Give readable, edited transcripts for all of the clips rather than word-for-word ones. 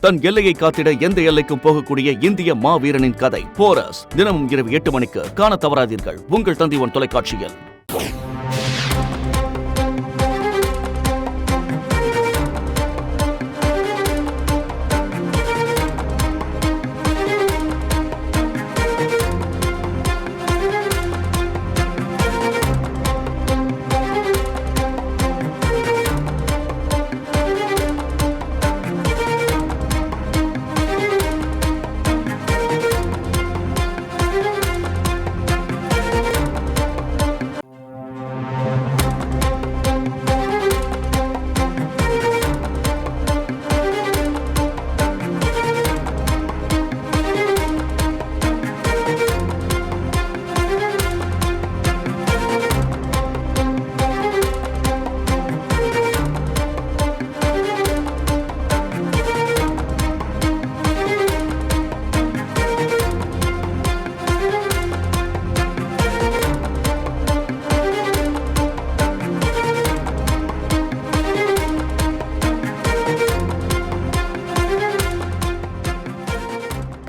தன் எல்லையை காத்திட எந்த எல்லைக்கும் போகக்கூடிய இந்திய மாவீரனின் கதை போரஸ் தினமும் இரவு 8 மணிக்கு காண தவறாதீர்கள். உங்கள் தந்தி ஒன் தொலைக்காட்சியில்.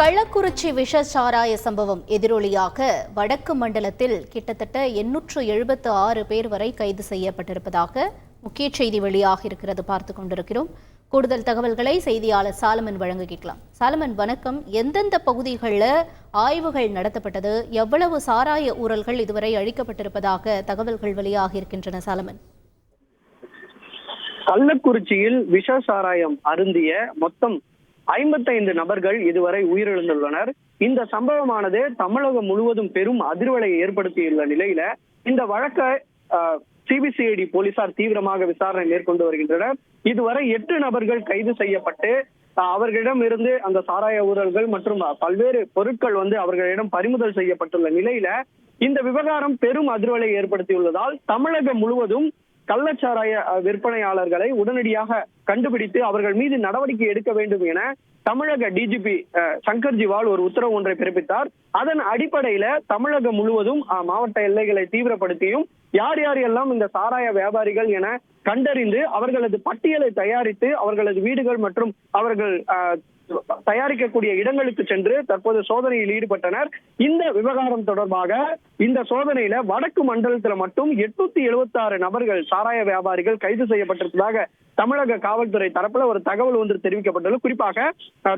கள்ளக்குறிச்சி விஷ சாராய சம்பவம் எதிரொலியாக வடக்கு மண்டலத்தில் கிட்டத்தட்ட 876 பேர் வரை கைது செய்யப்பட்டிருப்பதாக முக்கிய செய்தி வெளியாக இருக்கிறது. பார்த்து கொண்டிருக்கிறோம். கூடுதல் தகவல்களை செய்தியாளர் சாலமன் வழங்க கேட்கலாம். சாலமன், வணக்கம். எந்தெந்த பகுதிகளில் ஆய்வுகள் நடத்தப்பட்டது? எவ்வளவு சாராய ஊழல்கள் இதுவரை அழிக்கப்பட்டிருப்பதாக தகவல்கள் வெளியாக இருக்கின்றன? சாலமன், கள்ளக்குறிச்சியில் விஷ சாராயம் அருந்திய மொத்தம் 55 நபர்கள் இதுவரை உயிரிழந்துள்ளனர். இந்த சம்பவமானது தமிழகம் முழுவதும் பெரும் அதிர்வலை ஏற்படுத்தியுள்ள நிலையில இந்த வழக்கை சிபிசிஐடி போலீசார் தீவிரமாக விசாரணை மேற்கொண்டு வருகின்றனர். இதுவரை 8 நபர்கள் கைது செய்யப்பட்டு அவர்களிடம் இருந்து அந்த சாராய ஊழல்கள் மற்றும் பல்வேறு பொருட்கள் அவர்களிடம் பறிமுதல் செய்யப்பட்டுள்ள நிலையில இந்த விவகாரம் பெரும் அதிர்வலை ஏற்படுத்தியுள்ளதால் தமிழகம் முழுவதும் கள்ளச்சாராய விற்பனையாளர்களை உடனடியாக கண்டுபிடித்து அவர்கள் மீது நடவடிக்கை எடுக்க வேண்டும் என தமிழக டிஜிபி சங்கர் ஜிவால் ஒரு உத்தரவு ஒன்றை பிறப்பித்தார். அதன் அடிப்படையில தமிழகம் முழுவதும் மாவட்ட எல்லைகளை தீவிரப்படுத்தியும் யார் யார் எல்லாம் இந்த சாராய வியாபாரிகள் என கண்டறிந்து அவர்களது பட்டியலை தயாரித்து அவர்களது வீடுகள் மற்றும் அவர்கள் தயாரிக்கக்கூடிய இடங்களுக்கு சென்று தற்போது சோதனையில் ஈடுபட்டனர். இந்த விவகாரம் தொடர்பாக இந்த சோதனையில வடக்கு மண்டலத்துல மட்டும் 876 நபர்கள் சாராய வியாபாரிகள் கைது செய்யப்பட்டிருப்பதாக தமிழக காவல்துறை தரப்புல ஒரு தகவல் தெரிவிக்கப்பட்டுள்ளது. குறிப்பாக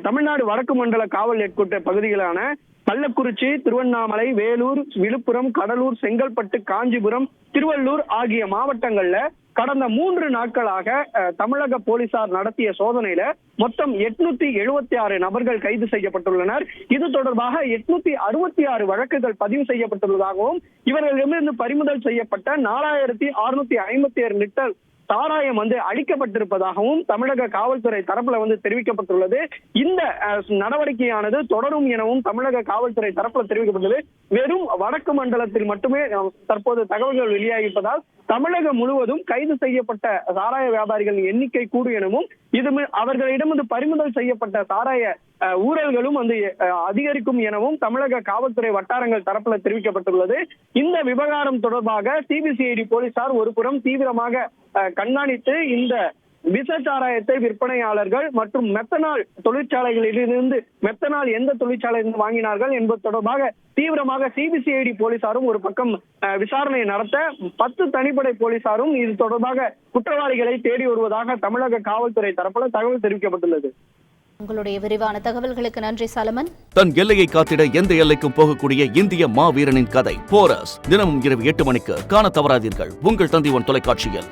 தமிழ்நாடு வடக்கு மண்டல காவல் ஹெட்குவார்ட்டர் பகுதிகளான கள்ளக்குறிச்சி, திருவண்ணாமலை, வேலூர், விழுப்புரம், கடலூர், செங்கல்பட்டு, காஞ்சிபுரம், திருவள்ளூர் ஆகிய மாவட்டங்கள்ல கடந்த 3 நாட்களாக தமிழக போலீசார் நடத்திய சோதனையில மொத்தம் 876 நபர்கள் கைது செய்யப்பட்டுள்ளனர். இது தொடர்பாக 866 வழக்குகள் பதிவு செய்யப்பட்டுள்ளதாகவும் இவர்களிடமிருந்து பறிமுதல் செய்யப்பட்ட 4657 லிட்டர் சாராயம் அளிக்கப்பட்டிருப்பதாகவும் தமிழக காவல்துறை தரப்புல தெரிவிக்கப்பட்டுள்ளது. இந்த நடவடிக்கையானது தொடரும் எனவும் தமிழக காவல்துறை தரப்புல தெரிவிக்கப்பட்டது. வெறும் வடக்கு மண்டலத்தில் மட்டுமே தற்போது தகவல்கள் வெளியாகியிருப்பதால் தமிழகம் முழுவதும் கைது செய்யப்பட்ட சாராய வியாபாரிகளின் எண்ணிக்கை கூடும் எனவும் அவர்களிடம் பறிமுதல் செய்யப்பட்ட சாராய ஊழல்களும் அதிகரிக்கும் எனவும் தமிழக காவல்துறை வட்டாரங்கள் தரப்புல தெரிவிக்கப்பட்டுள்ளது. இந்த விவகாரம் தொடர்பாக சிபிசிஐடி போலீசார் ஒரு புறம் தீவிரமாக கண்காணித்து இந்த விஷச்சாராயத்தை விற்பனையாளர்கள் மற்றும் மெத்தனால் தொழிற்சாலைகளிலிருந்து மெத்தனால் எந்த தொழிற்சாலையிலிருந்து வாங்கினார்கள் என்பது தொடர்பாக தீவிரமாக சிபிசிஐடி போலீசாரும் ஒரு பக்கம் விசாரணை நடத்த 10 தனிப்படை போலீசாரும் இது தொடர்பாக குற்றவாளிகளை தேடி வருவதாக தமிழக காவல்துறை தரப்புல தகவல் தெரிவிக்கப்பட்டுள்ளது. உங்களுடைய விரிவான தகவல்களுக்கு நன்றி சாலமன். தன் எல்லையை காத்திட எந்த எல்லைக்கும் போகக்கூடிய இந்திய மாவீரனின் கதை போரஸ் தினமும் இரவு 8 மணிக்கு காண தவறாதீர்கள். உங்கள் தந்தி ஒன் தொலைக்காட்சியில்.